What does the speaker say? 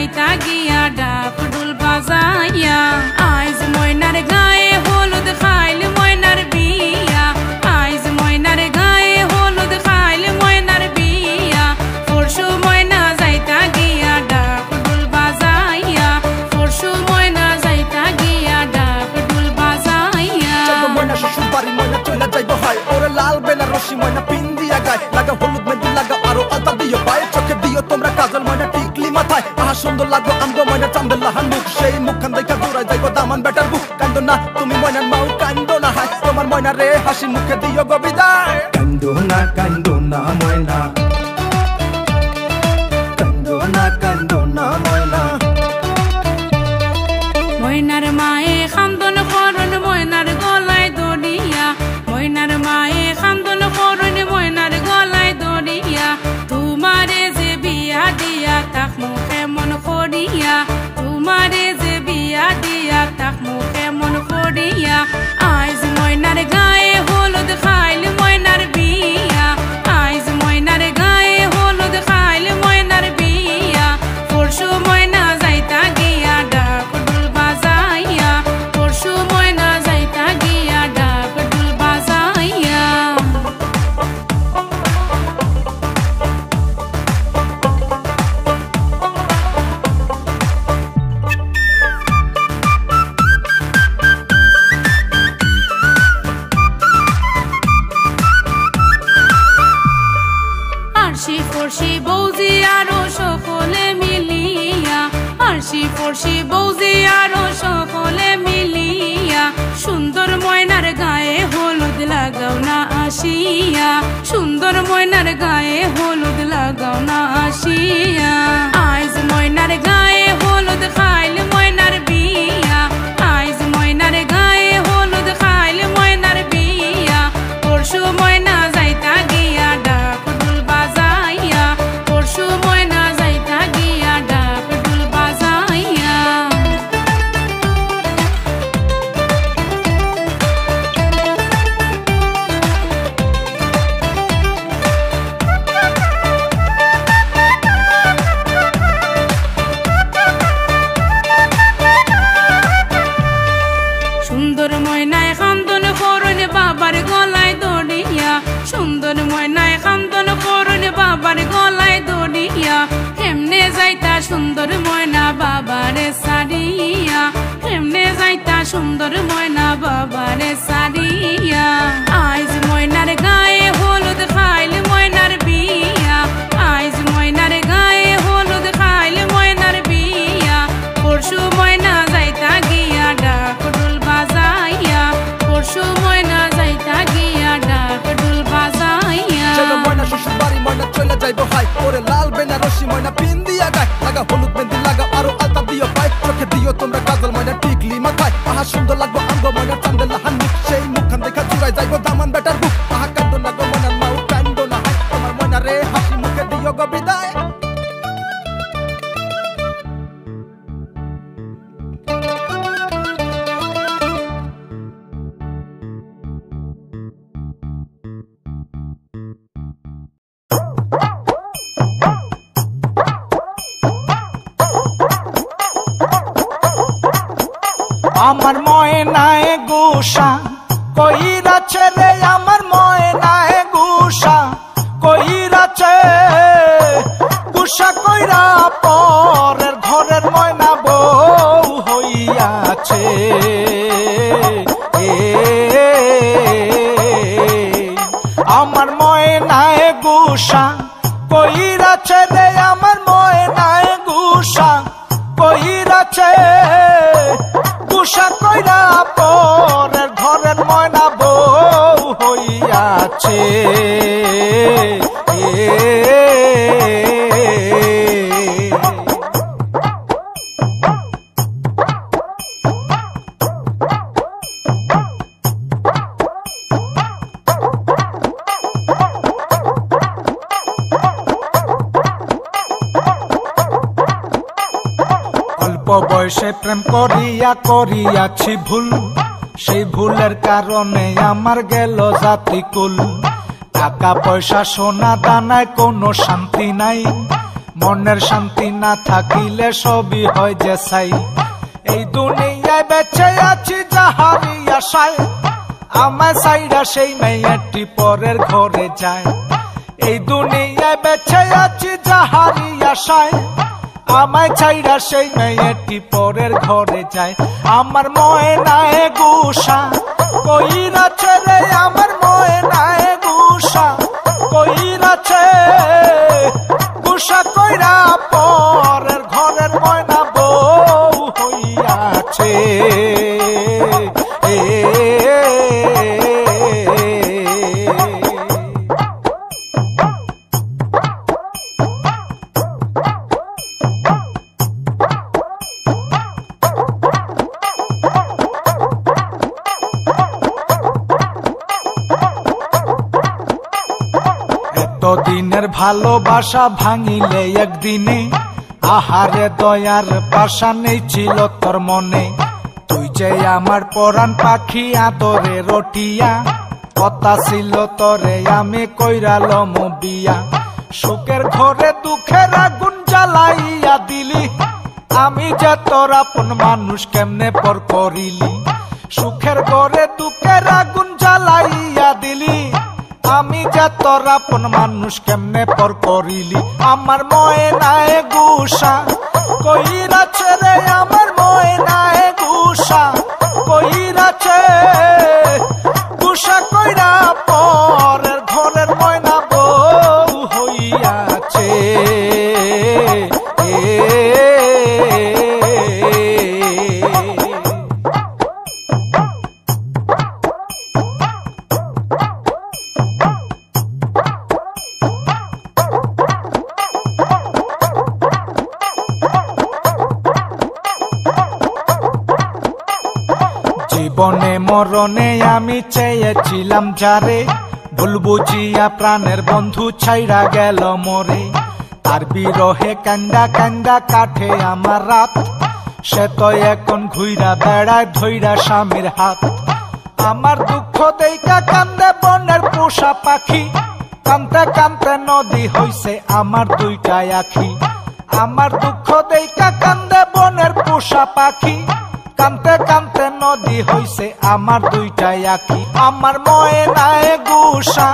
যাইতা গিয়া ডাক ডুল বাজাইয়া আইজ ময়নার গায়ে হলুদ খাইল ময়নার বিয়া আইজ ময়নার গায়ে হলুদ খাইল ময়নার বিয়া পরশু ময়না যাইতা গিয়া ডাক ডুল বাজাইয়া পরশু ময়না যাইতা গিয়া ডাক ডুল বাজাইয়া ময়না শ্বশুর বাড়ি ময়না চলে যাইব হয় ওরে লাল বেনারসি ময়না পিন দিয়া গায় লাগা হলুদ মেহেন্দি লাগা আরো আলতা দিও পায়ে চোখে দিও তোমরা কাজল ময়না টিকলি মাথায় আহা সুন্দর লাগো আমগো ময়না চান্দেলাহান মুখ সেই মুখখান দেখা দৌড়াই যাইব দামান বেটার বুক কান্দো না তুমি ময়নার মাও কান্দো না হায় তোমার ময়না রে হাসি মুখে দিও গো বিদায় কান্দো না ময়না কান্দো না ময়না ময়নার মায়ে খান্দন করন ময়নার গলায় দড়িয়া ময়নার মায়ে খান্দন করন ময়নার গলায় দড়িয়া তোমারে যে বিয়া দিয়া তাক মুখে মন করিয়া তোমারে যে বিয়া দিয়া তাক মুখে মন করিয়া আইজ ময়নার গায়ে হলুদ খাইল ময়নার বিয়া আইজ ময়নার গায়ে হলুদ খাইল ময়নার বিয়া পরশু ময়না যাইতা গিয়া ডাক ডুল বাজাইয়া পরশু ময়না যাইতা গিয়া ডাক ডুল বাজাইয়া আরশি ফরশি বৌজি আরো সকলে মিলিয়া আরশি ফরশি বৌজি আরো সকলে মিলিয়া সুন্দর ময়নার গায়ে হলুদ লাগাও না আসিয়া সুন্দর ময়নার গায়ে হলুদ লাগাও না আসিয়া আইজ ময়নার গায়ে হলুদ খাইল ময়নার বিয়া আইজ ময়নার গায়ে হলুদ খাইল ময়নার বিয়া পরশু ময়না যাইতা গিয়া ডাক ডুল বাজাইয়া পরশু ময়না যাইতা গিয়া ডাক ডুল বাজাইয়া সুন্দর ময়নায় খান্দন করন বাবার গলায় দড়িয়া সুন্দর ময়নায় খান্দন করন বাবার গলায় দড়িয়া কেমনে যাইতা সুন্দর ময়না বাবারে সারিয়া কেমনে যাইতা সুন্দর ময়না বাবারে সারিয়া আইজ ময়নার গায়ে হলুদ খাইল ময়নার বিয়া আইজ ময়নার গায়ে হলুদ খাইল ময়নার বিয়া পরশু ময়না যাইতা গিয়া ডাক ডুল বাজাইয়া পরশু ময়না যাইতা গিয়া ডাক ডুল বাজাইয়া ময়না শ্বশুর বাড়ি ময়না চলে যাইব হয় ওরে লাল বেনারসি ময়না পিন দিয়া গায় লাগা হলুদ মেহেন্দি লাগা আরো আলতা দিও পায়ে চোখে দিও তোমরা কাজল ময়না টিকলি মাথায় আহা সুন্দর লাগো আমগো ময়না চান্দেলাহান মুখ সেই মুখখান দেখা দৌড়াই যাইব দামান বেটার বুক আহা কান্দো না গো ময়নার মাও কান্দো না হায় তোমার ময়না রে হাসি মুখে দিও গো বিদায় আমার ময়নায় গুসা কইরাছে রে আমার ময়নায় গুসা কইরাছে গুসা কইরা পরের ঘরের ময়না বউ হইয়াছে আমার ময়নায় গুসা কইরাছে রে আমার ময়নায় গুসা কইরাছে গুসা কইরা পরের ঘরের ময়না বউ হইয়াছে অল্প বয়সে প্রেম করিয়া করিয়াছি ভুল সেই ভুলের কারণে আমার গেল জাতিকুল টাকা পয়সা সোনা দানায় কোনো শান্তি নাই মনের শান্তি না থাকিলে সবই হয় যে ছাই। এই দুনিয়ায় বেঁচে আছি যাহারি আশায়, আমার সাইরা সেই মেয়েটি পরের ঘরে যায়। এই দুনিয়ায় বেঁচে আছি যাহারি আশায়, আমায় ছাইরা সেই মেয়েটি পরের ঘরে যায়। আমার ময়নায় গুসা কইরাছে রে, আমার ময়নায় গুসা কইরাছে, গুসা কইরা পরের ঘরের ময়না বউ হইয়াছে। দিনের ভালোবাসা ভাঙিলে একদিনে, আহারে দয়ার পাশা নেই ছিল তোর মনে। তুই যে আমার পরাণ পাখি আদরে রটিয়া, কথা ছিল তোরে আমি কইরালম বিয়া। সুখের ঘরে দুঃখের আগুন জ্বালাইয়া দিলি, আমি যে তোর আপন মানুষ কেমনে পর করিলি। সুখের ঘরে দুঃখের আগুন জ্বালাইয়া দিলি, আমি যে তোর আপন মানুষ কেমনে পর করিলি। আমার ময়নায় গুসা কইরাছে রে, আমার ময়নায় গুসা কইরাছে, গুসা কইরা পরের ঘরের ময়না বউ হইয়াছে। জীবনে মরণে আমি চেয়েছিলাম যারে, ভুল বুঝিয়া প্রাণের বন্ধু ছাইরা গেল মরে। তার বিরহে কান্দা কান্দা কাটে আমার রাত, সে তো এখন ঘুইরা বেড়ায় ধইরা স্বামীর হাত। আমার দুঃখ দেইকা কান্দে বনের পোষা পাখি, কান্দতে কান্দতে নদী হইছে আমার দুইটা আখি। আমার দুঃখ দেইকা কান্দে বনের পোষা পাখি, কান্দতে কান্দতে নদী হইছে আমার দুইটা আখি। আমার ময়নায় গুসা